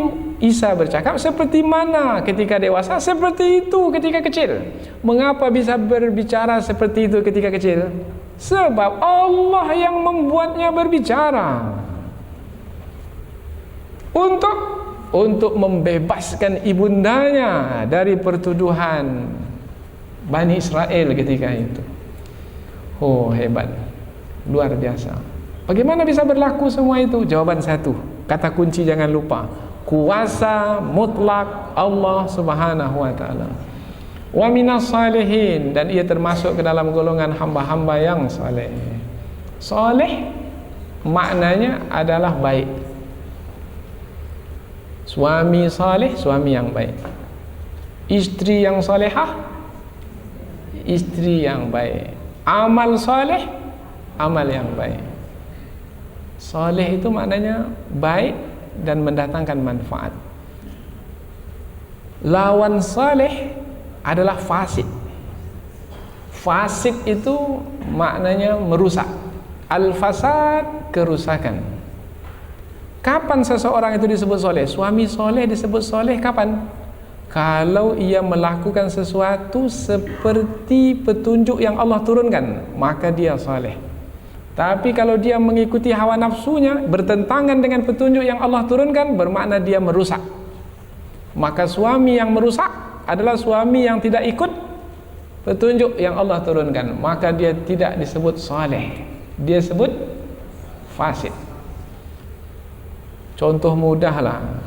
Isa bercakap seperti mana ketika dewasa, seperti itu ketika kecil. Mengapa bisa berbicara seperti itu ketika kecil? Sebab Allah yang membuatnya berbicara. Untuk membebaskan ibundanya dari pertuduhan Bani Israel ketika itu. Oh, hebat. Luar biasa. Bagaimana bisa berlaku semua itu? Jawaban satu. Kata kunci jangan lupa. Kuasa mutlak Allah Subhanahu wa taala. Wa minas salihin, dan ia termasuk ke dalam golongan hamba-hamba yang saleh. Saleh maknanya adalah baik. Suami saleh, suami yang baik. Istri yang salehah, istri yang baik. Amal saleh, amal yang baik. Saleh itu maknanya baik dan mendatangkan manfaat. Lawan saleh adalah fasid. Fasid itu maknanya merusak. Al-fasad, kerusakan. Kapan seseorang itu disebut soleh? Suami soleh disebut soleh kapan? Kalau ia melakukan sesuatu seperti petunjuk yang Allah turunkan, maka dia soleh. Tapi kalau dia mengikuti hawa nafsunya, bertentangan dengan petunjuk yang Allah turunkan, bermakna dia merusak. Maka suami yang merusak adalah suami yang tidak ikut petunjuk yang Allah turunkan, maka dia tidak disebut saleh, dia sebut fasid. Contoh mudahlah,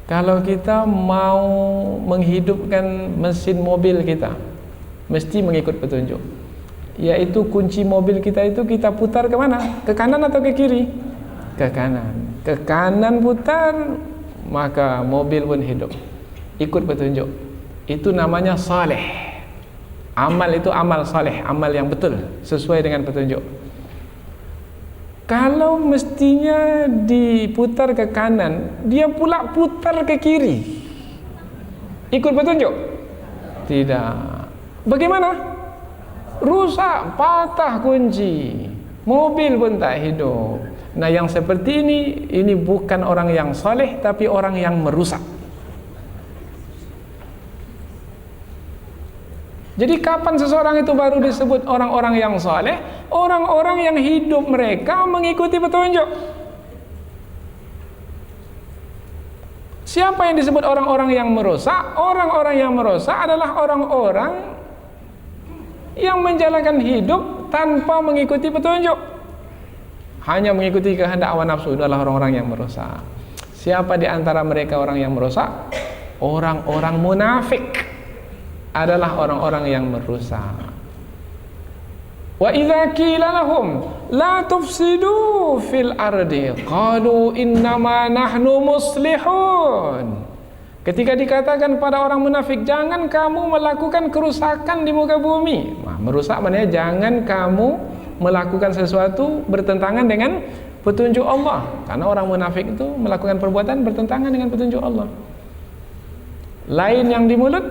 kalau kita mau menghidupkan mesin mobil kita, mesti mengikut petunjuk, yaitu kunci mobil kita itu kita putar ke mana? Ke kanan atau ke kiri? Ke kanan. Ke kanan putar, maka mobil pun hidup, ikut petunjuk. Itu namanya saleh. Amal itu amal saleh, amal yang betul, sesuai dengan petunjuk. Kalau mestinya diputar ke kanan, dia pula putar ke kiri, ikut petunjuk? Tidak. Bagaimana? Rusak, patah kunci, mobil pun tak hidup. Nah, yang seperti ini bukan orang yang saleh, tapi orang yang merusak. Jadi kapan seseorang itu baru disebut orang-orang yang saleh? Orang-orang yang hidup mereka mengikuti petunjuk. Siapa yang disebut orang-orang yang merusak? Orang-orang yang merusak adalah orang-orang yang menjalankan hidup tanpa mengikuti petunjuk, hanya mengikuti kehendak hawa nafsu. Adalah orang-orang yang merusak. Siapa di antara mereka orang yang merusak? Orang-orang munafik adalah orang-orang yang merusak. Wa idza qila lahum la tufsidu fil ardi qalu innama nahnu muslihun. Ketika dikatakan pada orang munafik, jangan kamu melakukan kerusakan di muka bumi. Nah, merusak maknanya jangan kamu melakukan sesuatu bertentangan dengan petunjuk Allah. Karena orang munafik itu melakukan perbuatan bertentangan dengan petunjuk Allah. Lain yang di mulut,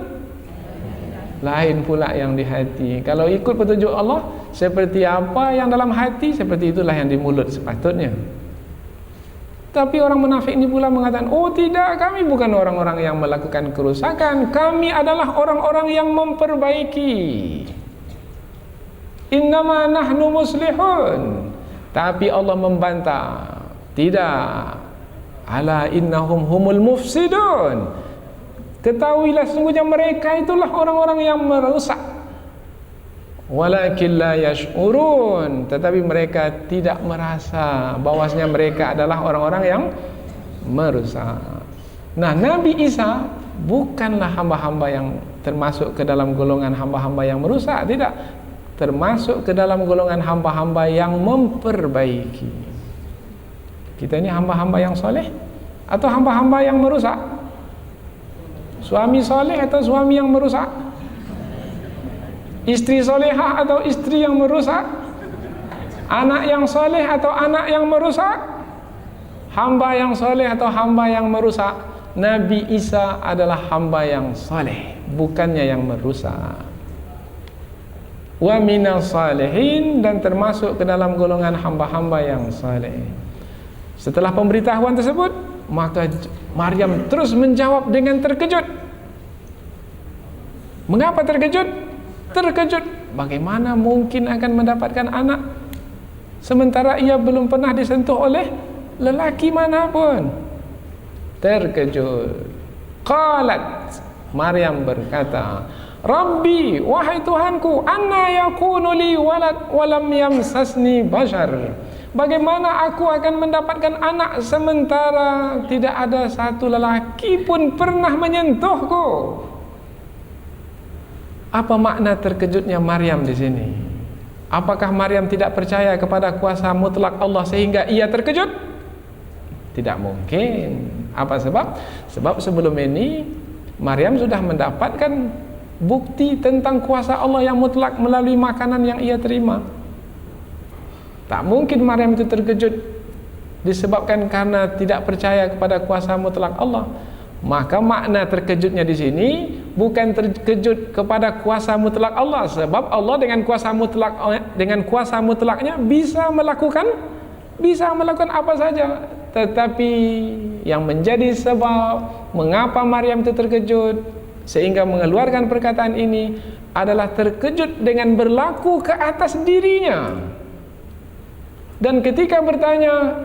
lain pula yang di hati. Kalau ikut petunjuk Allah, seperti apa yang dalam hati, seperti itulah yang di mulut sepatutnya. Tapi orang munafik ini pula mengatakan, oh tidak, kami bukan orang-orang yang melakukan kerusakan, kami adalah orang-orang yang memperbaiki. Innama nahnu muslihun. Tapi Allah membantah, tidak. Ala innahum humul mufsidun. Ketahuilah sesungguhnya mereka itulah orang-orang yang merusak. Walakin la yash'urun, tetapi mereka tidak merasa bahwasanya mereka adalah orang-orang yang merusak. Nah, Nabi Isa bukanlah hamba-hamba yang termasuk ke dalam golongan hamba-hamba yang merusak, tidak. Termasuk ke dalam golongan hamba-hamba yang memperbaiki. Kita ini hamba-hamba yang soleh atau hamba-hamba yang merusak? Suami soleh atau suami yang merusak? Istri solehah atau istri yang merusak? Anak yang soleh atau anak yang merusak? Hamba yang soleh atau hamba yang merusak? Nabi Isa adalah hamba yang soleh, bukannya yang merusak. Wa minas salihin, dan termasuk ke dalam golongan hamba-hamba yang soleh. Setelah pemberitahuan tersebut, maka Maryam terus menjawab dengan terkejut. Mengapa terkejut? Terkejut, bagaimana mungkin akan mendapatkan anak sementara ia belum pernah disentuh oleh lelaki manapun. Terkejut. Qalat, Maryam berkata, Rabbi, wahai Tuhanku, anna yakunu li walad walam yamsasni bashar. Bagaimana aku akan mendapatkan anak sementara tidak ada satu lelaki pun pernah menyentuhku? Apa makna terkejutnya Maryam di sini? Apakah Maryam tidak percaya kepada kuasa mutlak Allah sehingga ia terkejut? Tidak mungkin. Apa sebab? Sebab sebelum ini Maryam sudah mendapatkan bukti tentang kuasa Allah yang mutlak melalui makanan yang ia terima. Tak mungkin Maryam itu terkejut disebabkan karena tidak percaya kepada kuasa mutlak Allah. Maka makna terkejutnya di sini bukan terkejut kepada kuasa mutlak Allah, sebab Allah dengan kuasa mutlaknya bisa melakukan apa saja. Tetapi yang menjadi sebab mengapa Maryam itu terkejut sehingga mengeluarkan perkataan ini adalah terkejut dengan berlaku ke atas dirinya. Dan ketika bertanya,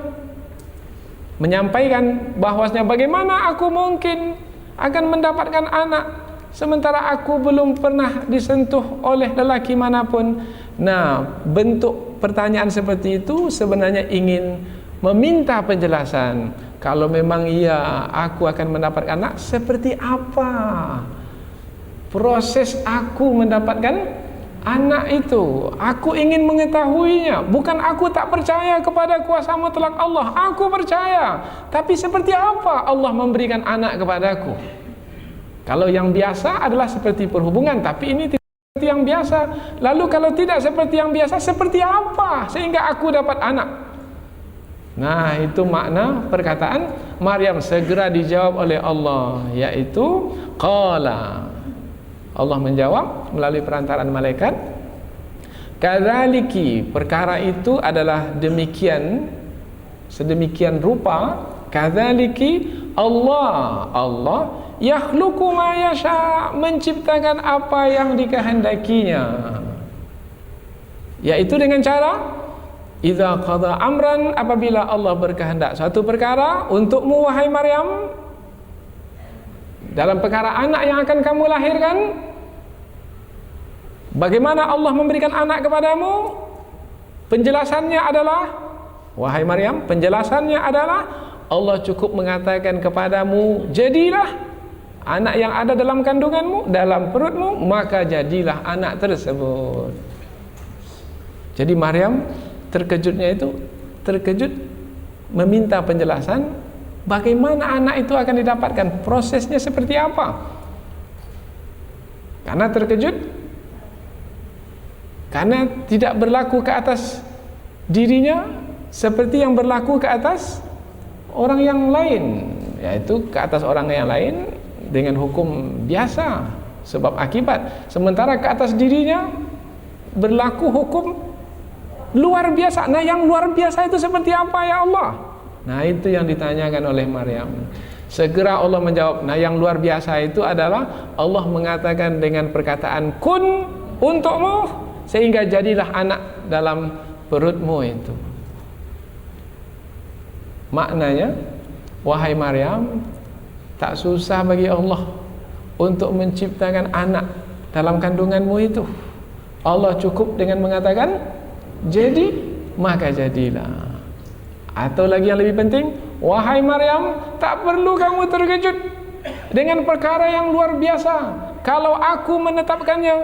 menyampaikan bahwasanya bagaimana aku mungkin akan mendapatkan anak sementara aku belum pernah disentuh oleh lelaki manapun. Nah, bentuk pertanyaan seperti itu sebenarnya ingin meminta penjelasan. Kalau memang iya aku akan mendapatkan anak, seperti apa proses aku mendapatkan anak itu? Aku ingin mengetahuinya. Bukan aku tak percaya kepada kuasa mutlak Allah, aku percaya. Tapi seperti apa Allah memberikan anak kepadaku? Kalau yang biasa adalah seperti perhubungan, tapi ini tidak seperti yang biasa. Lalu kalau tidak seperti yang biasa, seperti apa sehingga aku dapat anak? Nah, itu makna perkataan Maryam. Segera dijawab oleh Allah, yaitu qala. Allah menjawab melalui perantaraan malaikat, kadzaliki, perkara itu adalah demikian, sedemikian rupa, kadzaliki Allah yakhluqu ma yasha, menciptakan apa yang dikehendakinya, yaitu dengan cara idza qada amran, apabila Allah berkehendak suatu perkara untukmu wahai Maryam, dalam perkara anak yang akan kamu lahirkan. Bagaimana Allah memberikan anak kepadamu? Penjelasannya adalah, wahai Maryam, penjelasannya adalah Allah cukup mengatakan kepadamu, jadilah anak yang ada dalam kandunganmu, dalam perutmu, maka jadilah anak tersebut. Jadi Maryam terkejutnya itu, terkejut meminta penjelasan bagaimana anak itu akan didapatkan, prosesnya seperti apa. Karena terkejut, karena tidak berlaku ke atas dirinya seperti yang berlaku ke atas orang yang lain, yaitu ke atas orang yang lain dengan hukum biasa sebab akibat, sementara ke atas dirinya berlaku hukum luar biasa. Nah, yang luar biasa itu seperti apa ya Allah? Nah, itu yang ditanyakan oleh Maryam. Segera Allah menjawab, nah yang luar biasa itu adalah Allah mengatakan dengan perkataan kun untukmu, sehingga jadilah anak dalam perutmu itu. Maknanya, wahai Maryam, tak susah bagi Allah untuk menciptakan anak dalam kandunganmu itu. Allah cukup dengan mengatakan jadi, maka jadilah. Atau lagi yang lebih penting, wahai Maryam, tak perlu kamu terkejut dengan perkara yang luar biasa. Kalau aku menetapkannya,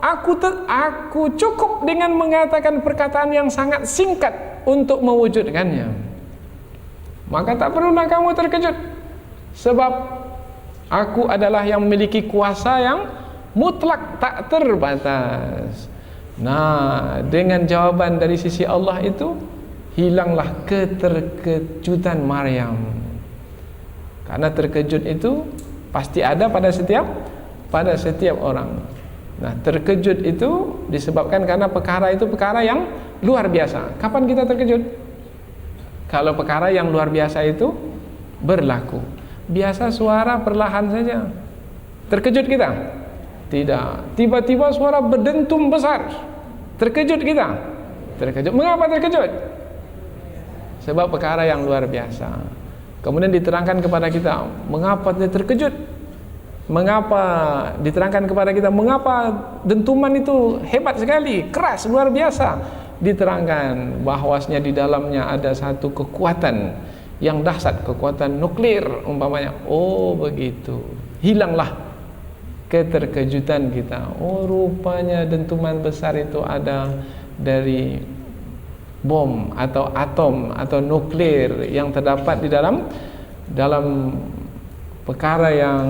aku cukup dengan mengatakan perkataan yang sangat singkat untuk mewujudkannya. Maka tak perlulah kamu terkejut, sebab aku adalah yang memiliki kuasa yang mutlak, tak terbatas. Nah, dengan jawaban dari sisi Allah itu, hilanglah keterkejutan Maryam. Karena terkejut itu pasti ada pada setiap orang. Nah, terkejut itu disebabkan karena perkara itu perkara yang luar biasa. Kapan kita terkejut? Kalau perkara yang luar biasa itu berlaku. Biasa suara perlahan saja. Terkejut kita? Tidak. Tiba-tiba suara berdentum besar. Terkejut kita? Terkejut. Mengapa terkejut? Sebab perkara yang luar biasa. Kemudian diterangkan kepada kita, mengapa dia terkejut? Mengapa diterangkan kepada kita, mengapa dentuman itu hebat sekali, keras, luar biasa? Diterangkan bahwasanya di dalamnya ada satu kekuatan yang dahsyat, kekuatan nuklir umpamanya. Oh begitu. Hilanglah keterkejutan kita. Oh rupanya dentuman besar itu ada dari bom atau atom atau nuklir yang terdapat di dalam perkara yang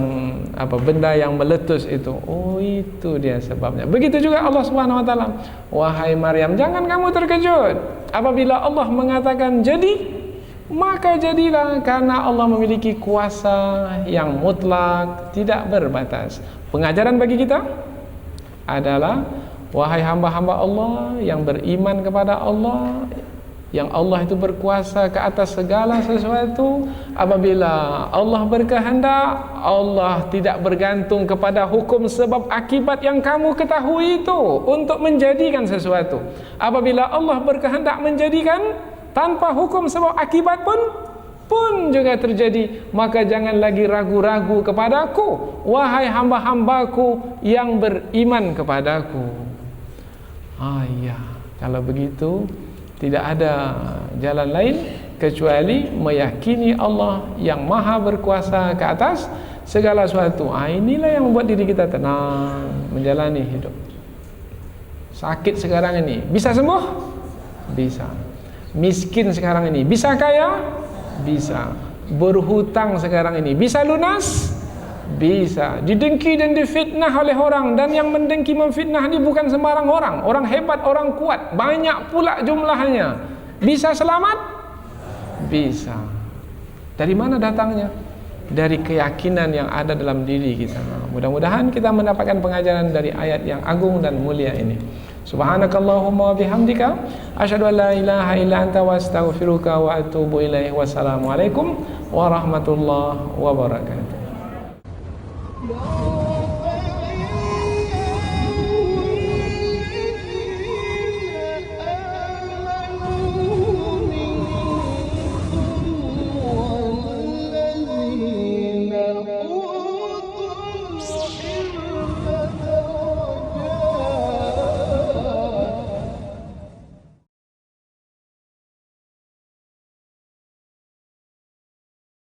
benda yang meletus itu. Oh itu dia sebabnya. Begitu juga Allah Subhanahu wa taala. Wahai Maryam, jangan kamu terkejut apabila Allah mengatakan jadi, maka jadilah, karena Allah memiliki kuasa yang mutlak, tidak berbatas. Pengajaran bagi kita adalah, wahai hamba-hamba Allah yang beriman kepada Allah, yang Allah itu berkuasa ke atas segala sesuatu. Apabila Allah berkehendak, Allah tidak bergantung kepada hukum sebab akibat yang kamu ketahui itu untuk menjadikan sesuatu. Apabila Allah berkehendak menjadikan tanpa hukum sebab akibat pun juga terjadi, maka jangan lagi ragu-ragu kepadaku, wahai hamba-hambaku yang beriman kepadaku. Ya, kalau begitu tidak ada jalan lain kecuali meyakini Allah yang maha berkuasa ke atas segala sesuatu. Inilah yang membuat diri kita tenang menjalani hidup. Sakit sekarang ini, bisa sembuh? Bisa. Miskin sekarang ini, bisa kaya? Bisa. Berhutang sekarang ini, bisa lunas? Bisa. Didengki dan difitnah oleh orang, dan yang mendengki memfitnah ini bukan sembarang orang, orang hebat, orang kuat, banyak pula jumlahnya. Bisa selamat? Bisa. Dari mana datangnya? Dari keyakinan yang ada dalam diri kita. Mudah-mudahan kita mendapatkan pengajaran dari ayat yang agung dan mulia ini. Subhanakallahumma wa bihamdika asyhadu an la ilaha illa anta wa astaghfiruka wa atubu ilaik. Wassalamualaikum warahmatullahi wabarakatuh.